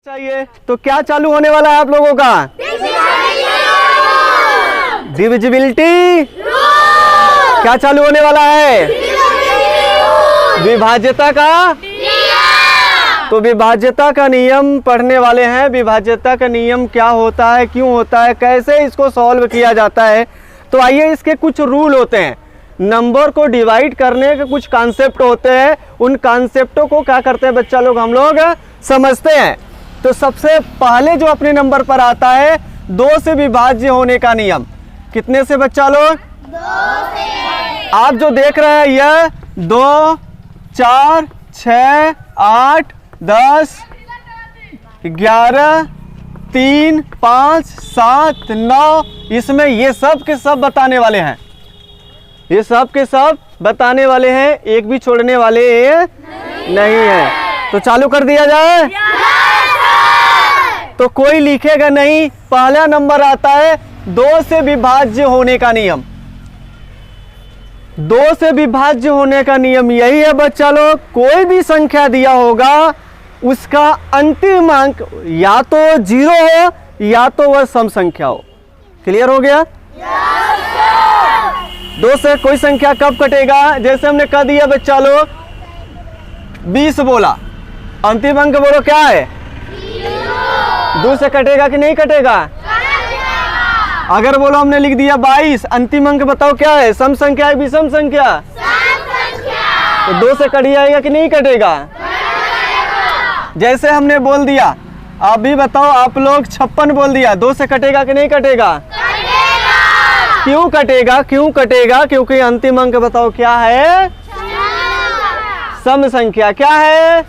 चाहिए तो क्या चालू होने वाला है आप लोगों का? डिविजिबिलिटी। क्या चालू होने वाला है? विभाज्यता का। तो विभाज्यता का नियम पढ़ने वाले हैं। विभाज्यता का नियम क्या होता है, क्यों होता है, कैसे इसको सॉल्व किया जाता है। तो आइए, इसके कुछ रूल होते हैं। नंबर को डिवाइड करने के कुछ कॉन्सेप्ट होते हैं। उन कॉन्सेप्टों को क्या करते हैं बच्चा लोग, हम लोग समझते हैं। तो सबसे पहले जो अपने नंबर पर आता है, 2 से विभाज्य होने का नियम। कितने से बच्चा लोग? 2 से। आप जो देख रहे हैं यह 2, 4, 6, 8, 10, 11, 3, 5, 7, 9, इसमें ये सब के सब बताने वाले हैं। ये सब के सब बताने वाले हैं, एक भी छोड़ने वाले नहीं है। तो चालू कर दिया जाए। तो कोई लिखेगा नहीं। पहला नंबर आता है 2 से विभाज्य होने का नियम। 2 से विभाज्य होने का नियम यही है बच्चा लोग, कोई भी संख्या दिया होगा उसका अंतिम अंक या तो 0 हो या तो वह सम संख्या हो। क्लियर हो गया? 2 से कोई संख्या कब कटेगा? जैसे हमने कह दिया बच्चा लोग 20 बोला, अंतिम अंक बोलो क्या है? 2 से कटेगा कि नहीं कटेगा? अगर बोलो हमने लिख दिया 22, अंतिम अंक बताओ क्या है? सम संख्या है विषम संख्या? तो 2 से कट जाएगा कि नहीं कटेगा? जैसे हमने बोल दिया, आप भी बताओ, आप लोग 56 बोल दिया, 2 से कटेगा कि नहीं कटेगा? क्यों कटेगा? क्यों कटेगा? क्योंकि अंतिम अंक बताओ क्या है? सम संख्या। क्या है?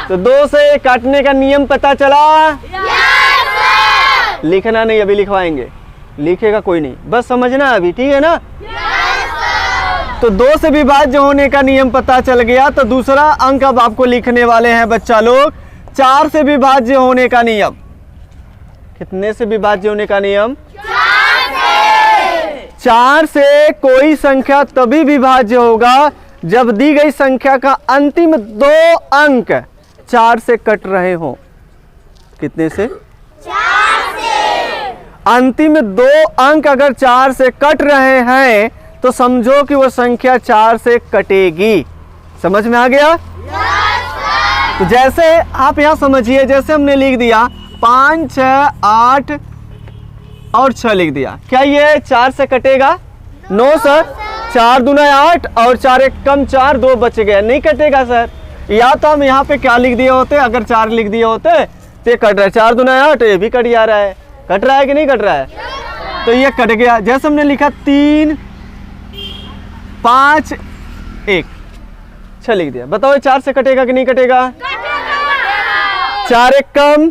तो 2 से काटने का नियम पता चला? लिखना नहीं, अभी लिखवाएंगे। लिखेगा कोई नहीं, बस समझना अभी, ठीक है ना? तो 2 से विभाज्य होने का नियम पता चल गया। तो दूसरा अंक अब आपको लिखने वाले हैं बच्चा लोग, 4 से विभाज्य होने का नियम। कितने से विभाज्य होने का नियम? 4 से कोई संख्या तभी विभाज्य होगा जब दी गई संख्या का अंतिम 2 अंक 4 से कट रहे हो। कितने से? 4 से। अंतिम 2 अंक अगर 4 से कट रहे हैं तो समझो कि वह संख्या 4 से कटेगी। समझ में आ गया? तो जैसे आप यहां समझिए, जैसे हमने लिख दिया 5, 6, 8 और 6 लिख दिया, क्या ये 4 से कटेगा? No sir. 4 दूना 8 और 4 एक कम 4, 2 बच गए, नहीं कटेगा सर। या तो हम यहाँ पे क्या लिख दिए होते, अगर 4 लिख दिए होते तो ये कट रहा है। 4 दूना 8, ये भी कट जा रहा है। कट रहा है कि नहीं कट रहा है? तो ये कट गया। जैसे हमने लिखा 3, 5, 1, 6 लिख दिया। बताओ 4 से कटेगा कि नहीं कटेगा? 4 एक कम,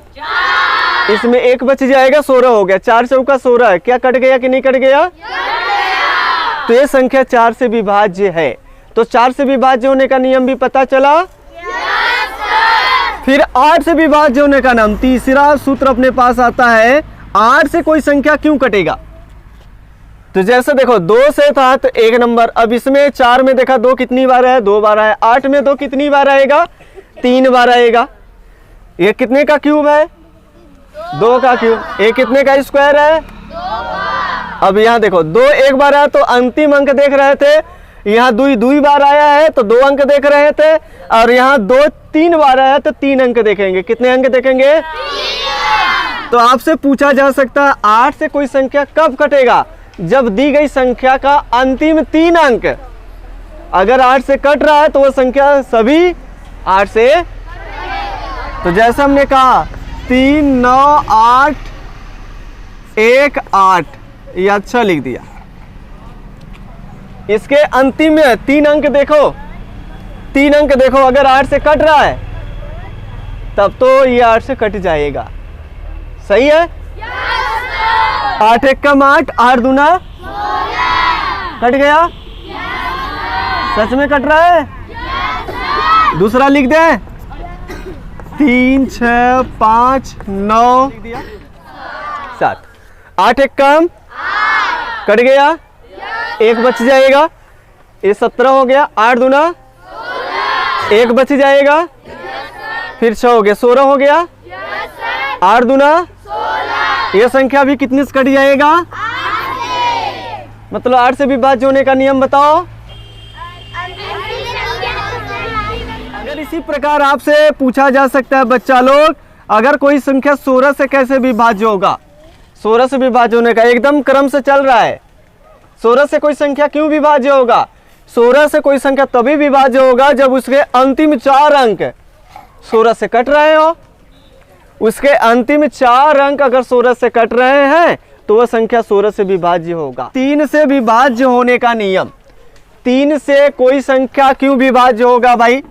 इसमें 1 बच जाएगा, 16 हो गया। 4 चौका 16 है। क्या कट गया कि नहीं कट गया? तो ये संख्या 4 से विभाज्य है। तो 4 से विभाज्य होने का नियम भी पता चला। फिर 8 से विभाज्य होने का नाम, तीसरा सूत्र अपने पास आता है, 8 से कोई संख्या क्यों कटेगा? तो जैसे देखो 2 से था तो 1 नंबर, अब इसमें 4 में देखा 2 कितनी बार है? 2 बार है। 8 में 2 कितनी बार आएगा? 3 बार आएगा। ये कितने का क्यूब है? 2 का क्यूब। ये कितने का स्क्वायर है? 2 का। अब यहाँ देखो 2 एक बार आया तो अंतिम अंक देख रहे थे, यहाँ 2 बार आया है तो 2 अंक देख रहे थे, और यहाँ 2 3 बार आया तो 3 अंक देखेंगे। कितने अंक देखेंगे? 3। तो आपसे पूछा जा सकता है 8 से कोई संख्या कब कटेगा? जब दी गई संख्या का अंतिम 3 अंक अगर 8 से कट रहा है तो वह संख्या सभी 8 से। तो जैसे हमने कहा 3, 9, 8, 1, 8, ये अच्छा लिख दिया। इसके अंतिम में 3 अंक देखो, 3 अंक देखो, अगर 8 से कट रहा है तब तो ये 8 से कट जाएगा। सही है? 8 एक कम 8, 8 दूना कट गया। सच में कट रहा है? दूसरा लिख दे, 3, 6, 5, 9, 7, 8 एक कम कट गया, 1 बच जाएगा। ये 17 हो गया। 8 दूना 1 बच जाएगा, फिर 6 हो गया, 16 हो गया। 8 दूना 16। ये संख्या भी कितने से कट जाएगा? 8 से। मतलब 8 से विभाज्य होने का नियम बताओ। अगर इसी प्रकार आपसे पूछा जा सकता है बच्चा लोग, अगर कोई संख्या 16 से कैसे विभाज्य होगा? 16 से विभाज्य होने का एकदम क्रम से चल रहा है। 16 से कोई संख्या क्यों विभाज्य होगा? 16 से कोई संख्या तभी विभाज्य होगा जब उसके अंतिम 4 अंक 16 से कट रहे हो। उसके अंतिम 4 अंक अगर 16 से कट रहे हैं तो वह संख्या 16 से विभाज्य होगा। 3 से विभाज्य होने का नियम। 3 से कोई संख्या क्यों विभाज्य होगा भाई?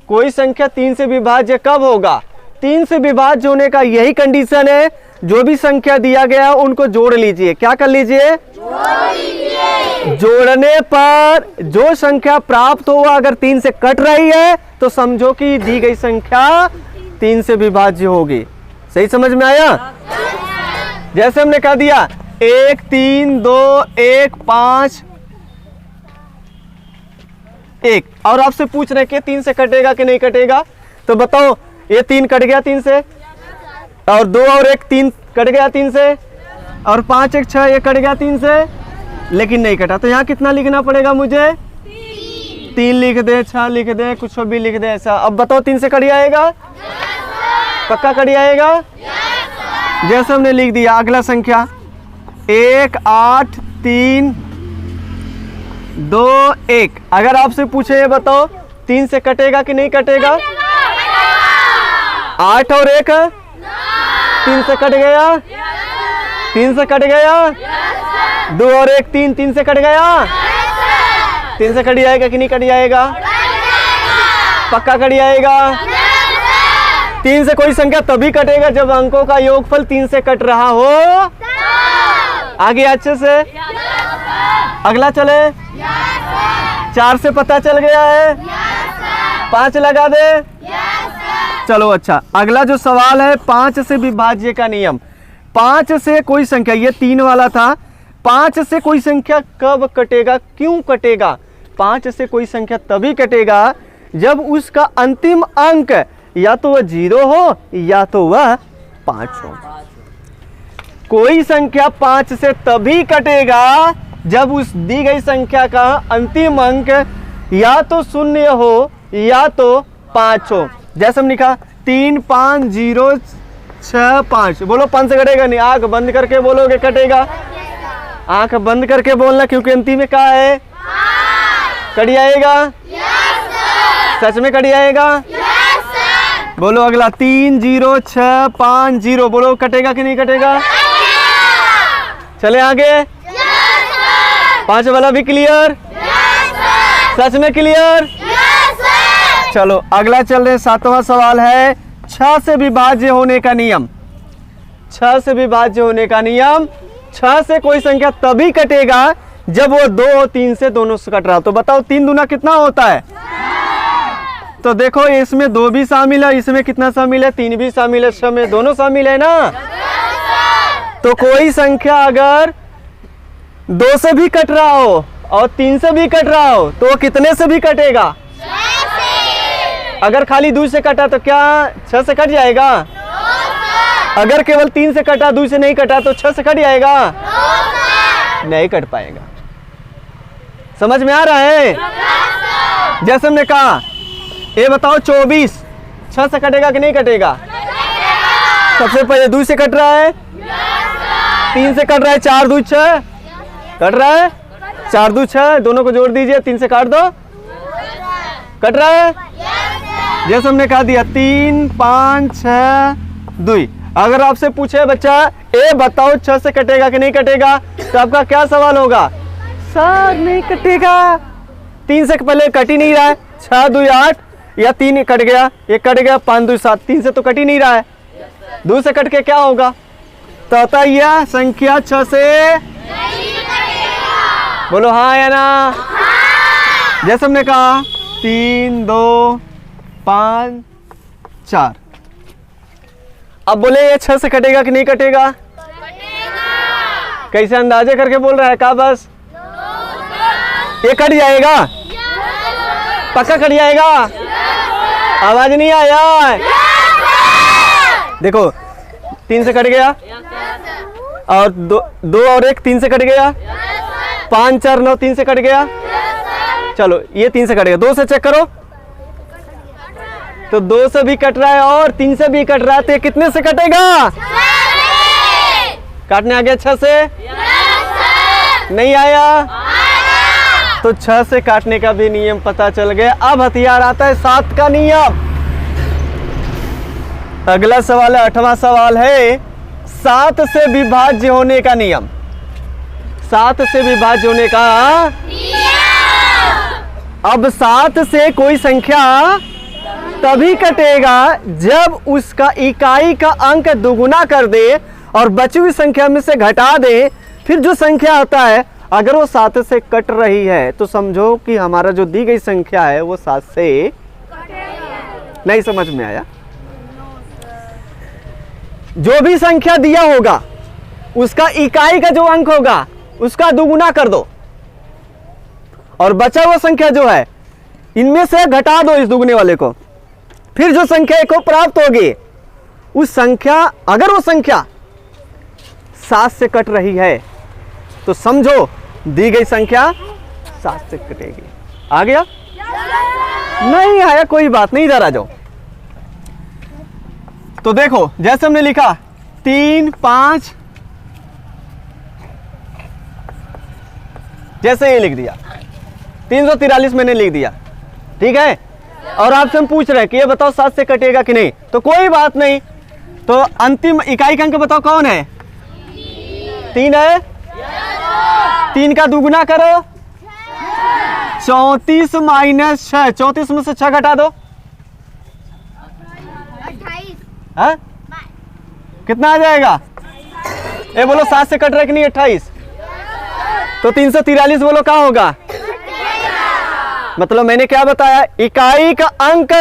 कोई संख्या 3 से विभाज्य कब होगा? 3 से विभाज्य होने का यही कंडीशन है, जो भी संख्या दिया गया है उनको जोड़ लीजिए। क्या कर लीजिए? जोड़ने पर जो संख्या प्राप्त हो अगर 3 से कट रही है तो समझो कि दी गई संख्या 3 से विभाज्य होगी। सही समझ में आया? जैसे हमने कह दिया 1 3 2 1 5 1, और आपसे पूछ रहे कि 3 से कटेगा कि नहीं कटेगा, तो बताओ ये 3 कट गया 3 से, और 2 और 1 3 कट गया 3 से, और 5 1 6 ये कट गया 3 से, लेकिन नहीं कटा। तो यहाँ कितना लिखना पड़ेगा मुझे? 3 लिख दे, 6 लिख दे, कुछ भी लिख दे ऐसा। अब बताओ 3 से कट जाएगा? पक्का कट जाएगा? जैसे हमने लिख दिया। अगला संख्या 1 8 3 2 1, अगर आपसे पूछे ये बताओ 3 से कटेगा कि नहीं कटेगा? 8 और 1 3 से कट गया, 3 से कट गया। 2 और 1 3, 3 से कट गया। 3 से कट जाएगा कि नहीं कट जाएगा? पक्का कट जाएगा। 3 से कोई संख्या तभी कटेगा जब अंकों का योगफल 3 से कट रहा हो। आगे अच्छे से अगला चले। 4 से पता चल गया है? 5 लगा दे। चलो अच्छा, अगला जो सवाल है 5 से विभाज्य का नियम। 5 से कोई संख्या, ये 3 वाला था, 5 से कोई संख्या कब कटेगा, क्यों कटेगा? 5 से कोई संख्या तभी कटेगा जब उसका अंतिम अंक या तो वह 0 हो या तो वह 5 हो। कोई संख्या 5 से तभी कटेगा जब उस दी गई संख्या का अंतिम अंक या तो 0 हो या तो 5 हो। जैसे हम लिखा 3 5 0 6 5, बोलो 5 से कटेगा नहीं? आंख बंद करके बोलोगे कटेगा? आंख बंद करके बोलना, क्योंकि अंतिम में क्या है? कट जाएगा। सच में कट जाएगा। बोलो अगला 3 0 6 5 0, बोलो कटेगा कि नहीं कटेगा? चले आगे। 5 वाला भी क्लियर? सच में क्लियर? चलो अगला चल रहे, 7वां सवाल है 6 से विभाज्य होने का नियम। 6 से विभाज्य होने का नियम। 6 से कोई संख्या तभी कटेगा जब वो 2 और 3 से दोनों से कट रहा। तो बताओ 3 दूना कितना होता है? तो देखो इसमें 2 भी शामिल है, इसमें कितना शामिल है? 3 भी शामिल है, 6 में दोनों शामिल है ना। तो कोई संख्या अगर 2 से भी कट रहा हो और 3 से भी कट रहा हो तो कितने से भी कटेगा? अगर खाली 2 से कटा तो क्या 6 से कट जाएगा? अगर केवल 3 से कटा, 2 से नहीं कटा तो 6 से कट जाएगा? नहीं कट पाएगा। समझ में आ रहा है? जैसे हमने कहा ये बताओ 24 6 से कटेगा कि नहीं कटेगा? सबसे पहले 2 से कट रहा है, 3 से कट रहा है, 4 2 6 कट रहा है, 4 2 6, दोनों को जोड़ दीजिए, 3 से काट दो, कट रहा है। जैसे हमने कहा दिया 3 5 6 2। अगर आपसे पूछे बच्चा ए बताओ 6 से कटेगा कि नहीं कटेगा, तो आपका क्या सवाल होगा? सर नहीं कटेगा। 3 से पहले कट ही नहीं रहा है, 6 2 8 या 3 कट गया, ये कट गया, 5 2 7, 3 से तो कट ही नहीं रहा है, 2 से कट के क्या होगा? तो आता यह संख्या 6 से बोलो हाँ या ना? जैसे हमने कहा 3 2 5 4। अब बोले ये 6 से कटेगा कि नहीं कटेगा? कैसे अंदाजे करके बोल रहा है का? बस ये कट जाएगा, पक्का कट जाएगा। आवाज नहीं आया? देखो 3 से कट गया, और 2 और 1 3 से कट गया, 5 4 9 3 से कट गया। चलो ये 3 से कट गया, 2 से चेक करो तो 2 से भी कट रहा है और 3 से भी कट रहा है, तो ये कितने से कटेगा? काटने आ गया 6 से? नहीं आया? तो 6 से काटने का भी नियम पता चल गया। अब हथियार आता है 7 का नियम। अगला सवाल है, 8वां सवाल है 7 से विभाज्य होने का नियम। 7 से विभाज्य होने का अब 7 से कोई संख्या तभी कटेगा जब उसका इकाई का अंक दुगुना कर दे और बची हुई संख्या में से घटा दे। फिर जो संख्या आता है अगर वो 7 से कट रही है तो समझो कि हमारा जो दी गई संख्या है वो 7 से नहीं। समझ में आया? जो भी संख्या दिया होगा उसका इकाई का जो अंक होगा उसका दुगुना कर दो और बचा हुआ संख्या जो है इनमें से घटा दो इस दुगने वाले को। फिर जो संख्या को प्राप्त होगी उस संख्या, अगर वो संख्या 7 से कट रही है तो समझो दी गई संख्या 7 से कटेगी। आ गया? नहीं आया कोई बात नहीं, इधर आ जाओ। तो देखो जैसे हमने लिखा 3 5, जैसे ये लिख दिया 343 मैंने लिख दिया, ठीक है। और आपसे हम पूछ रहे हैं कि ये बताओ 7 से कटेगा कि नहीं, तो कोई बात नहीं। तो अंतिम इकाई का अंक बताओ कौन है? 3 है। 3 का दुगुना करो, 34 माइनस 6, 34 में से 6 घटा दो, 28। हाँ? कितना आ जाएगा? ये बोलो 7 से कट रहा है कि नहीं? 28। तो 343 बोलो क्या होगा? मतलब मैंने क्या बताया? इकाई का अंक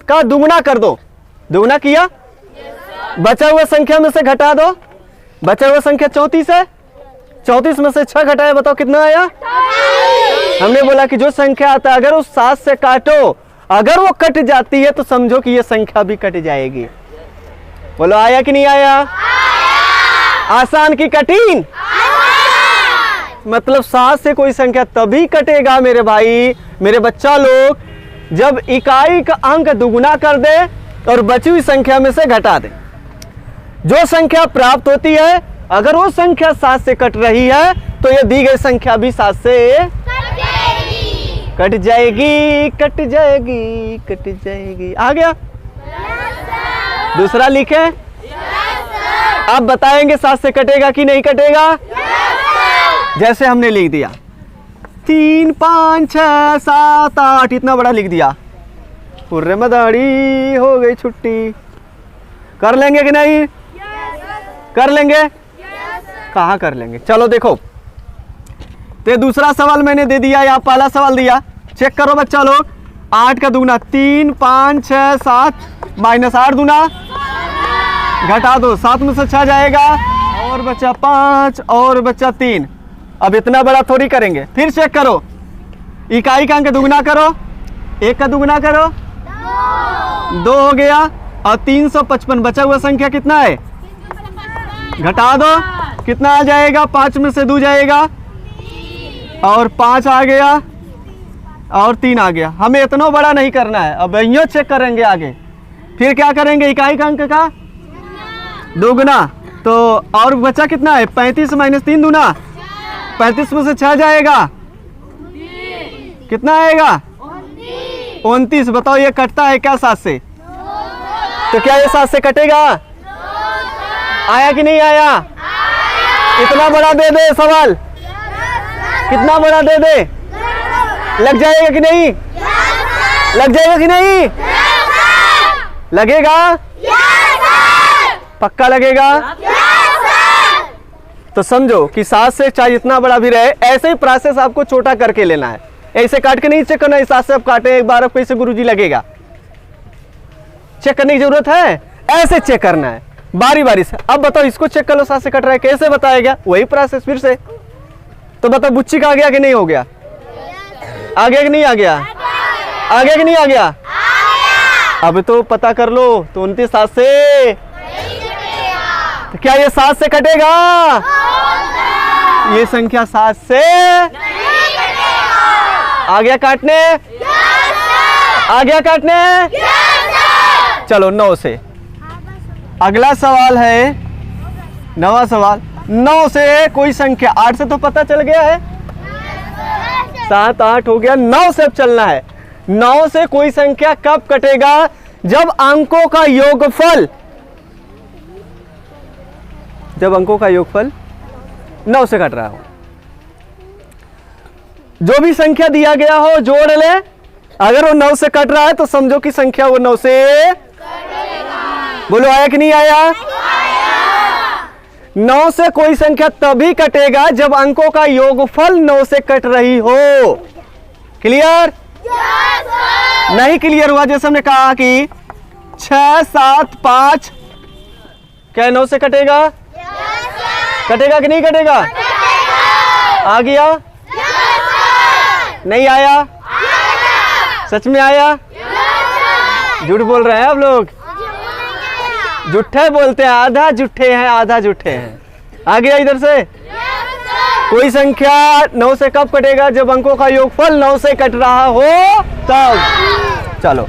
का दुगुना कर दो। दुगुना किया, बचा हुआ संख्या में से घटा दो। बचा हुआ संख्या 34 है, 34 में से 6 घटाया, बताओ कितना आया? हमने बोला कि जो संख्या आता है अगर उस 7 से काटो, अगर वो कट जाती है तो समझो कि ये संख्या भी कट जाएगी। बोलो आया कि नहीं आया? आसान की कठिन? मतलब 7 से कोई संख्या तभी कटेगा मेरे भाई, मेरे बच्चा लोग, जब इकाई का अंक दुगुना कर दे और बची हुई संख्या में से घटा दे। जो संख्या प्राप्त होती है अगर वो संख्या 7 से कट रही है तो ये दी गई संख्या भी 7 से कट जाएगी, कट जाएगी, कट जाएगी। आ गया? दूसरा लिखे, आप बताएंगे 7 से कटेगा कि नहीं कटेगा? जैसे हमने लिख दिया 3 5 6 7 8, इतना बड़ा लिख दिया, पूरे मदारी हो गई छुट्टी। कर लेंगे कि नहीं? कर लेंगे? कहाँ कर लेंगे? चलो देखो, तो दूसरा सवाल मैंने दे दिया या पहला सवाल दिया, चेक करो बच्चा लोग। 8 का दुगना 3 5 6 7 माइनस 8 दूना घटा दो, 7 में से 6 जाएगा और बचा 5 और बचा 3। अब इतना बड़ा थोड़ी करेंगे। फिर चेक करो, इकाई का अंक दुगना करो, 1 का दुगना करो 2 हो गया, और 355 बचा हुआ संख्या कितना है? घटा दो, कितना आ जाएगा? 5 में से 2 जाएगा और 5 आ गया और 3 आ गया। हमें इतना बड़ा नहीं करना है, अब यूँ चेक करेंगे आगे। फिर क्या करेंगे? इकाई का अंक का दोगुना, तो और बचा कितना है? 35 माइनस 3 दूना 35 में से 6 जाएगा, कितना आएगा? 29। बताओ ये कटता है क्या 7 से? तो क्या ये 7 से कटेगा? आया कि नहीं आया? इतना बड़ा दे दे सवाल, कितना बड़ा दे दे? लग जाएगा कि नहीं? लग जाएगा कि नहीं? लगेगा? पक्का लगेगा? तो समझो कि 7 से चाहे जितना बड़ा भी रहे, ऐसे ही प्रोसेस आपको छोटा करके लेना है। ऐसे काट के नहीं चेक करना है 7 से आप काटे एक बार, अब कैसे गुरुजी लगेगा? चेक करने की जरूरत है, ऐसे चेक करना है बारी बारी से। अब बताओ इसको चेक कर लो 7 से कट रहा है, कैसे बताएगा? वही प्रोसेस फिर से। तो बताओ बुच्ची का आ गया कि नहीं हो गया? आ गया कि नहीं आ गया? आ गया कि नहीं आ गया? अब तो पता कर लो। तो 29 7 से, तो क्या ये 7 से कटेगा? ये संख्या 7 से आ गया काटने? आ गया काटने? चलो 9 से। अगला सवाल है 9वां सवाल। 9 से कोई संख्या, 8 से तो पता चल गया है, 7 8 हो गया, 9 से अब चलना है। 9 से कोई संख्या कब कटेगा? जब अंकों का योगफल, जब अंकों का योगफल 9 से कट रहा हो। जो भी संख्या दिया गया हो जोड़ ले, अगर वो 9 से कट रहा है तो समझो कि संख्या वो 9 से बोलो आया कि नहीं आया? 9 से कोई संख्या तभी कटेगा जब अंकों का योगफल 9 से कट रही हो। क्लियर? नहीं क्लियर हुआ? जैसे हमने कहा कि 6 7 5 क्या 9 से कटेगा? कटेगा कि नहीं कटेगा? आ गया? नहीं आया? सच में आया? झूठ बोल रहे हैं आप लोग, झूठे बोलते हैं, आधा झूठे हैं आधा झूठे हैं। आ गया इधर से? कोई संख्या 9 से कब कटेगा? जब अंकों का योगफल 9 से कट रहा हो तब। चलो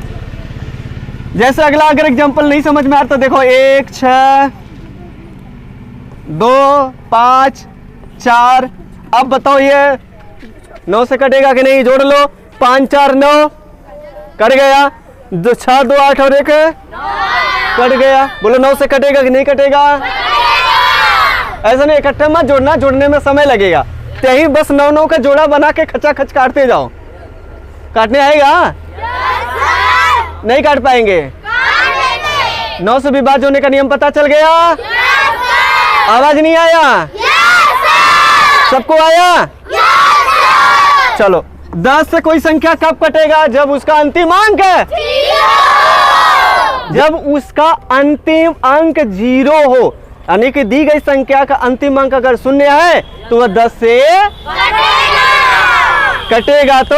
जैसे अगला अगर एग्जांपल नहीं समझ में आ रहा तो देखो 1 6 2 5 4। अब बताओ ये 9 से कटेगा कि नहीं? जोड़ लो। 5 4 9 कट गया। 6 2 8 और 1 कट गया। बोलो 9 से कटेगा कि नहीं कटेगा? ऐसा नहीं इकट्ठे मत जोड़ना, जोड़ने में समय लगेगा। यही बस 9 9 का जोड़ा बना के खचा खच काटते जाओ। काटने आएगा? नहीं काट पाएंगे। 9 से विभाज्य होने का नियम पता चल गया? आवाज नहीं आया? सबको आया? चलो 10 से कोई संख्या कब कटेगा? जब उसका अंतिम अंक है, जब उसका अंतिम अंक 0 हो, यानी कि दी गई संख्या का अंतिम अंक अगर 0 है तो वह 10 से कटेगा। तो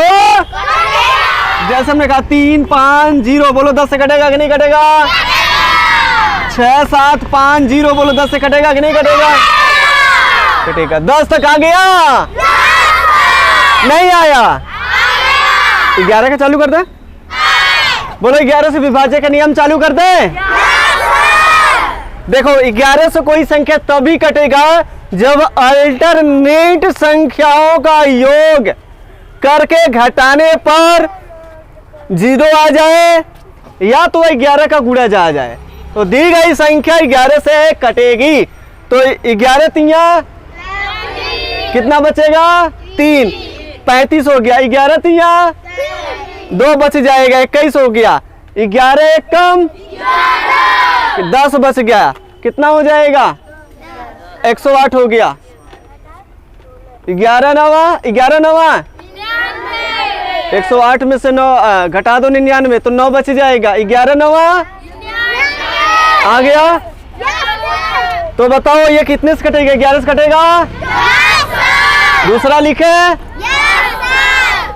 जैसे हमने कहा 3 5 0, बोलो 10 से कटेगा कि नहीं कटेगा? 6 7 5 0, बोलो 10 से कटेगा कि नहीं कटेगा? कटेगा। 10 तक आ गया? नहीं आया? 11 का चालू कर दे। बोलो 11 से विभाज्य का नियम चालू कर दे। देखो 11 से कोई संख्या तभी कटेगा जब अल्टरनेट संख्याओं का योग करके घटाने पर 0 आ जाए या तो 11 का गुणा जा जाए तो दी गई संख्या 11 से कटेगी। तो 11 तिया कितना बचेगा? 3 35 हो गया। 11 तिया 2 बच जाएगा, 21 हो गया। 11 एक कम 10 बच गया, कितना हो जाएगा? 108 हो गया। 11 नवा 108 में से 9 घटा दो 99 तो 9 बच जाएगा। 11 नवा आ गया। तो बताओ ये कितने से कटेगा? 11 से कटेगा? दूसरा लिखे?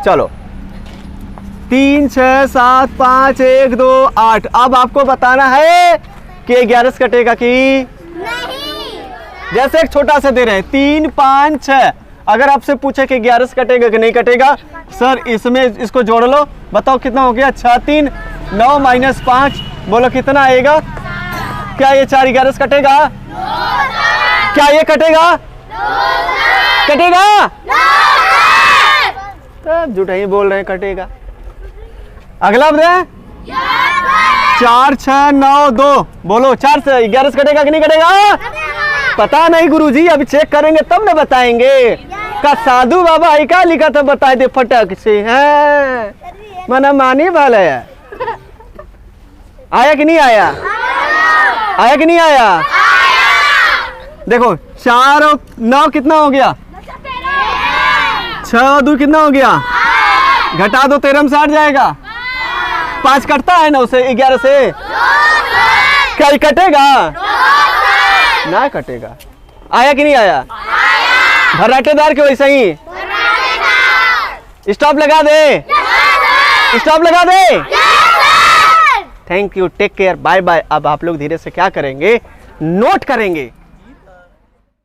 चलो 3 6 7 5 1 2 8। अब आपको बताना है कि 11 से कटेगा कि नहीं। जैसे एक छोटा सा दे रहे हैं 3 5 6। अगर आपसे पूछे कि 11 से कटेगा कि नहीं कटेगा, सर इसमें इसको जोड़ लो, बताओ कितना हो गया? 6 3 9 माइनस 5, बोलो कितना आएगा? क्या ये 4 11 से कटेगा? क्या ये कटेगा? कटेगा? तब झूठ ही बोल रहे हैं कटेगा। अगला बताए 4 6 9 2, बोलो 4 से 11 से कटेगा कि नहीं कटेगा? पता नहीं गुरुजी, अभी चेक करेंगे तब ना बताएंगे। का साधु बाबा आई का लिखा था बता दे फटक से है मना मानी वाला है। आया कि नहीं आया? आया कि नहीं आया? देखो 4 और 9 कितना हो गया? 6 और 2 कितना हो गया? घटा दो 13 में से हट जाएगा। 5 कटता है 9 से 11 से? क्या कटेगा? ना कटेगा। आया कि नहीं आया? भर्राटेदार के वैसे ही स्टॉप लगा दे। स्टॉप लगा दे। Thank you, take care, bye bye. अब आप लोग धीरे से क्या करेंगे, नोट करेंगे।